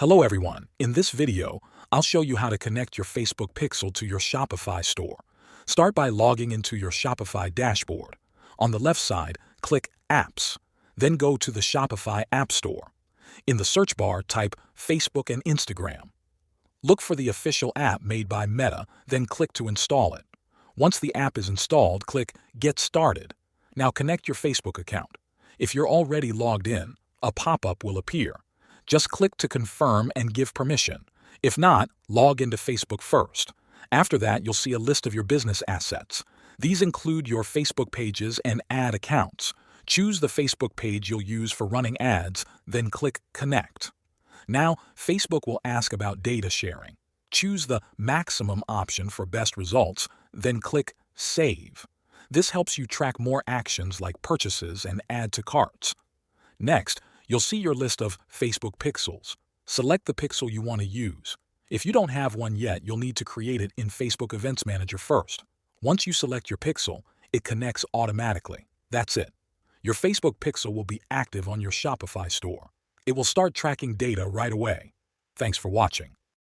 Hello everyone, in this video, I'll show you how to connect your Facebook pixel to your Shopify store. Start by logging into your Shopify dashboard. On the left side, click Apps, then go to the Shopify App Store. In the search bar, type Facebook and Instagram. Look for the official app made by Meta, then click to install it. Once the app is installed, click Get Started. Now connect your Facebook account. If you're already logged in, a pop-up will appear. Just click to confirm and give permission. If not, log into Facebook first. After that, you'll see a list of your business assets. These include your Facebook pages and ad accounts. Choose the Facebook page you'll use for running ads, then click Connect. Now, Facebook will ask about data sharing. Choose the maximum option for best results, then click Save. This helps you track more actions like purchases and add to carts. Next, you'll see your list of Facebook pixels. Select the pixel you want to use. If you don't have one yet, you'll need to create it in Facebook Events Manager first. Once you select your pixel, it connects automatically. That's it. Your Facebook pixel will be active on your Shopify store. It will start tracking data right away. Thanks for watching.